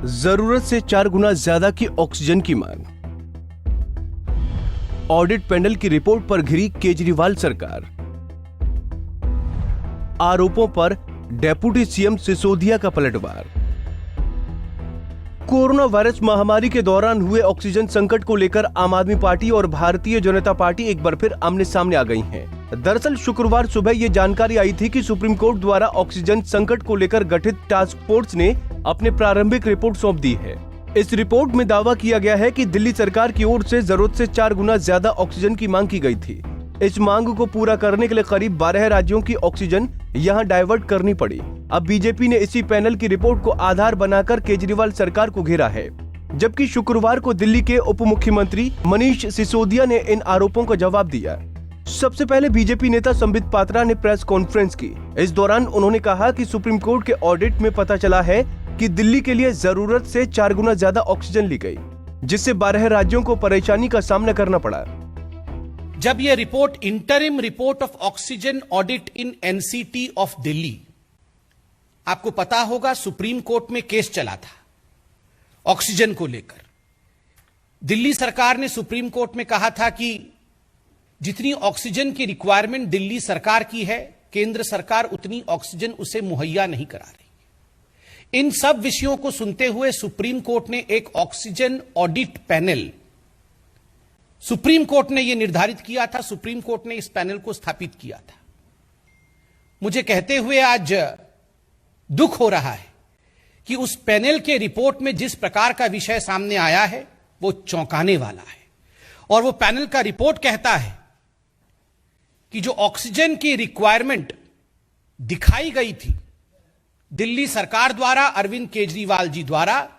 जरूरत से 4 गुना ज्यादा की ऑक्सीजन की मांग। ऑडिट पैनल की रिपोर्ट पर घिरी केजरीवाल सरकार। आरोपों पर डेप्यूटी सीएम सिसोदिया का पलटवार। कोरोना वायरस महामारी के दौरान हुए ऑक्सीजन संकट को लेकर आम आदमी पार्टी और भारतीय जनता पार्टी एक बार फिर आमने सामने आ गई हैं। दरअसल शुक्रवार सुबह ये जानकारी आई थी कि सुप्रीम कोर्ट द्वारा ऑक्सीजन संकट को लेकर गठित टास्क फोर्स ने अपने प्रारंभिक रिपोर्ट सौंप दी है। इस रिपोर्ट में दावा किया गया है कि दिल्ली सरकार की ओर से जरूरत से 4 गुना ज्यादा ऑक्सीजन की मांग की गई थी। इस मांग को पूरा करने के लिए करीब 12 राज्यों की ऑक्सीजन यहां डाइवर्ट करनी पड़ी। अब बीजेपी ने इसी पैनल की रिपोर्ट को आधार बनाकर केजरीवाल सरकार को घेरा है, जबकि शुक्रवार को दिल्ली के उप मुख्यमंत्री मनीष सिसोदिया ने इन आरोपों का जवाब दिया। सबसे पहले बीजेपी नेता संबित पात्रा ने प्रेस कॉन्फ्रेंस की। इस दौरान उन्होंने कहा कि सुप्रीम कोर्ट के ऑडिट में पता चला है कि दिल्ली के लिए जरूरत से 4 गुना ज्यादा ऑक्सीजन ली गई, जिससे 12 राज्यों को परेशानी का सामना करना पड़ा। जब यह report interim report of oxygen audit in NCT of Delhi, आपको पता होगा सुप्रीम कोर्ट में केस चला था ऑक्सीजन को लेकर। दिल्ली सरकार ने सुप्रीम कोर्ट में कहा था कि जितनी ऑक्सीजन की रिक्वायरमेंट दिल्ली सरकार की है, केंद्र सरकार उतनी ऑक्सीजन उसे मुहैया नहीं करा रही। इन सब विषयों को सुनते हुए सुप्रीम कोर्ट ने एक oxygen audit panel, supreme court ने यह निर्धारित किया था, सुप्रीम कोर्ट ने इस पैनल को स्थापित किया था। मुझे कहते हुए आज दुख हो रहा है कि उस पैनल के रिपोर्ट में जिस प्रकार का विषय सामने आया है वो चौंकाने वाला है। और वो पैनल का रिपोर्ट कहता है कि जो ऑक्सीजन की रिक्वायरमेंट दिखाई गई थी दिल्ली सरकार द्वारा, अरविंद केजरीवाल जी द्वारा,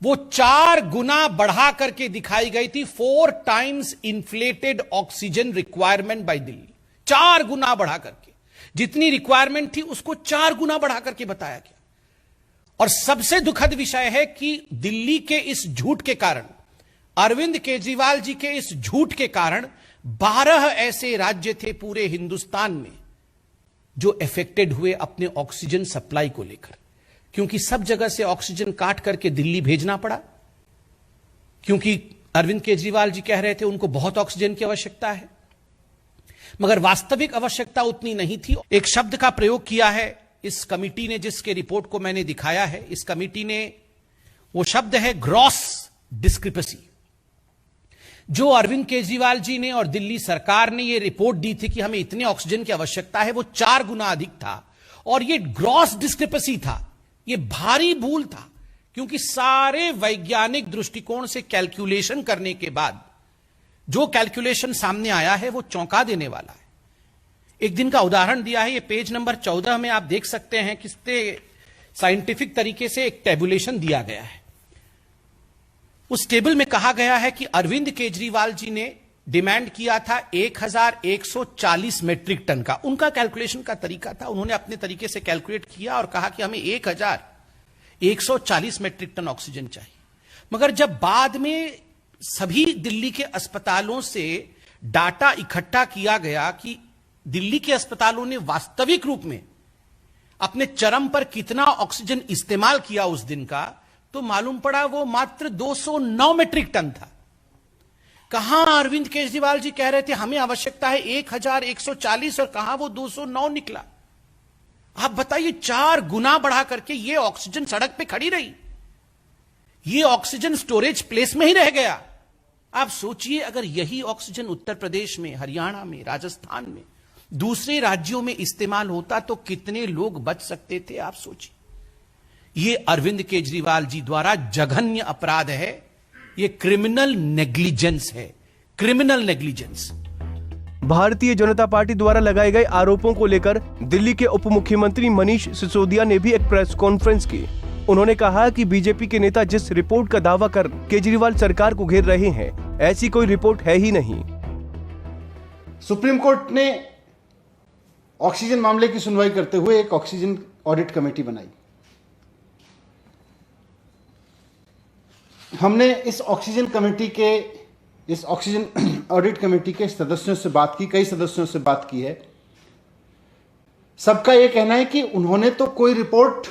वो 4 गुना बढ़ा करके दिखाई गई थी। 4 times inflated oxygen requirement by Delhi. 4 गुना बढ़ा करके, जितनी रिक्वायरमेंट थी उसको 4 गुना बढ़ा करके बताया गया। और सबसे दुखद विषय है कि दिल्ली के इस झूठ के कारण, अरविंद केजरीवाल जी के इस झूठ के कारण 12 ऐसे राज्य थे पूरे हिंदुस्तान में जो अफेक्टेड हुए अपने ऑक्सीजन सप्लाई को लेकर, क्योंकि सब जगह से ऑक्सीजन काट करके दिल्ली भेजना पड़ा, क्योंकि अरविंद केजरीवाल जी कह रहे थे उनको बहुत ऑक्सीजन की आवश्यकता है, मगर वास्तविक आवश्यकता उतनी नहीं थी। एक शब्द का प्रयोग किया है इस कमिटी ने, जिसके रिपोर्ट को मैंने दिखाया है। इस कमिटी ने, वो शब्द है ग्रॉस डिस्क्रिपेंसी। जो अरविंद केजरीवाल जी ने और दिल्ली सरकार ने ये रिपोर्ट दी थी कि हमें इतने ऑक्सीजन की आवश्यकता है, वो 4 गुना अधिक था। और ये ग्रॉस डिस्क्रिपेंसी था, ये भारी भूल था, क्योंकि सारे वैज्ञानिक दृष्टिकोण से कैलकुलेशन करने के बाद जो कैलकुलेशन सामने आया है वो चौंका देने वाला है। एक दिन का उदाहरण दिया है, ये पेज नंबर 14 में आप देख सकते हैं, किसने साइंटिफिक तरीके से एक टेबुलेशन दिया गया है। उस टेबल में कहा गया है कि अरविंद केजरीवाल जी ने डिमांड किया था 1140 मेट्रिक टन का। उनका कैलकुलेशन का तरीका था, उन्होंने अपने तरीके से कैलकुलेट किया और कहा कि हमें 1140 मेट्रिक टन ऑक्सीजन चाहिए। मगर जब बाद में सभी दिल्ली के अस्पतालों से डाटा इकट्ठा किया गया कि दिल्ली के अस्पतालों ने वास्तविक रूप में अपने चरम पर कितना ऑक्सीजन इस्तेमाल किया उस दिन का, तो मालूम पड़ा वो मात्र 209 मेट्रिक टन था। कहां अरविंद केजरीवाल जी कह रहे थे हमें आवश्यकता है 1140 और कहां वो 209 निकला। आप बताइए, 4 गुना बढ़ा करके ये ऑक्सीजन सड़क पे खड़ी रही, ये ऑक्सीजन स्टोरेज प्लेस में ही रह गया। आप सोचिए, अगर यही ऑक्सीजन उत्तर प्रदेश में, हरियाणा में, राजस्थान में, दूसरे राज्यों में इस्तेमाल होता तो कितने लोग बच सकते थे, आप सोचिए। ये अरविंद केजरीवाल जी द्वारा जघन्य अपराध है, ये क्रिमिनल नेग्लिजेंस है, criminal negligence. Bharatiya Janata party द्वारा लगाए गए आरोपों को लेकर दिल्ली के उप मुख्यमंत्री मनीष सिसोदिया ने भी एक प्रेस कॉन्फ्रेंस की। उन्होंने कहा कि बीजेपी के नेता जिस रिपोर्ट का दावा कर केजरीवाल सरकार को घेर रहे हैं, ऐसी कोई रिपोर्ट है ही नहीं। सुप्रीम कोर्ट ने ऑक्सीजन मामले की सुनवाई करते हुए एक ऑक्सीजन ऑडिट कमेटी बनाई। हमने इस ऑक्सीजन ऑडिट कमेटी के सदस्यों से बात की, कई सदस्यों से बात की है। सबका यह कहना है कि उन्होंने तो कोई रिपोर्ट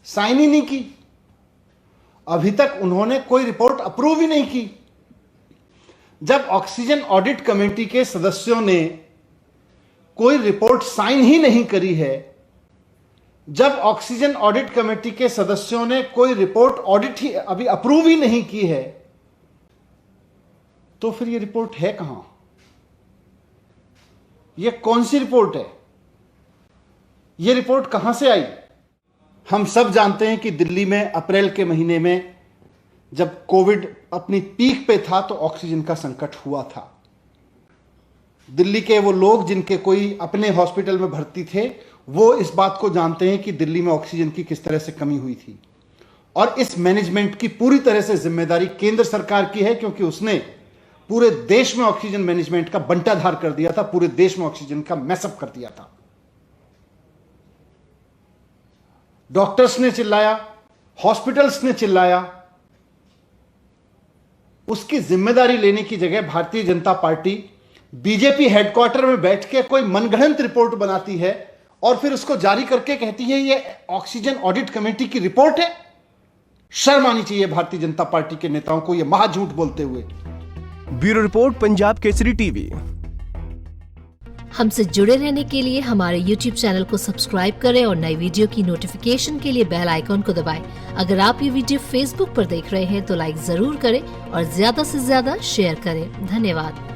साइन ही नहीं की अभी तक उन्होंने कोई रिपोर्ट अप्रूव ही नहीं की। जब ऑक्सीजन ऑडिट कमेटी के सदस्यों ने कोई रिपोर्ट साइन ही नहीं करी है, जब ऑक्सीजन ऑडिट कमेटी के सदस्यों ने कोई रिपोर्ट ऑडिट ही अभी अप्रूव ही नहीं की है, तो फिर ये रिपोर्ट है कहां? ये कौन सी रिपोर्ट है? ये रिपोर्ट कहां से आई? हम सब जानते हैं कि दिल्ली में अप्रैल के महीने में जब कोविड अपनी पीक पे था तो ऑक्सीजन का संकट हुआ था। दिल्ली के वो लोग जिनके कोई अपने हॉस्पिटल में भर्ती थे, वो इस बात को जानते हैं कि दिल्ली में ऑक्सीजन की किस तरह से कमी हुई थी। और इस मैनेजमेंट की पूरी तरह से जिम्मेदारी केंद्र सरकार की है, क्योंकि उसने पूरे देश में ऑक्सीजन मैनेजमेंट का बंटाधार कर दिया था, पूरे देश में ऑक्सीजन का मैसअप कर दिया था। डॉक्टर्स ने चिल्लाया, हॉस्पिटल्स ने चिल्लाया, उसकी जिम्मेदारी लेने की जगह Bharatiya Janata party BJP headquarter में बैठ के कोई मनगढ़ंत रिपोर्ट बनाती है और फिर उसको जारी करके कहती है ये ऑक्सीजन ऑडिट कमेटी की रिपोर्ट है। शर्म आनी चाहिए भारतीय जनता पार्टी के नेताओं को ये महाझूठ बोलते हुए। Bureau report, Punjab Kesari TV. हमसे जुड़े रहने के लिए हमारे YouTube चैनल को सब्सक्राइब करें और नई वीडियो की नोटिफिकेशन के लिए बेल आइकॉन को दबाएं। अगर आप ये वीडियो Facebook पर देख रहे हैं तो लाइक जरूर करें और ज्यादा से ज्यादा शेयर करें। धन्यवाद।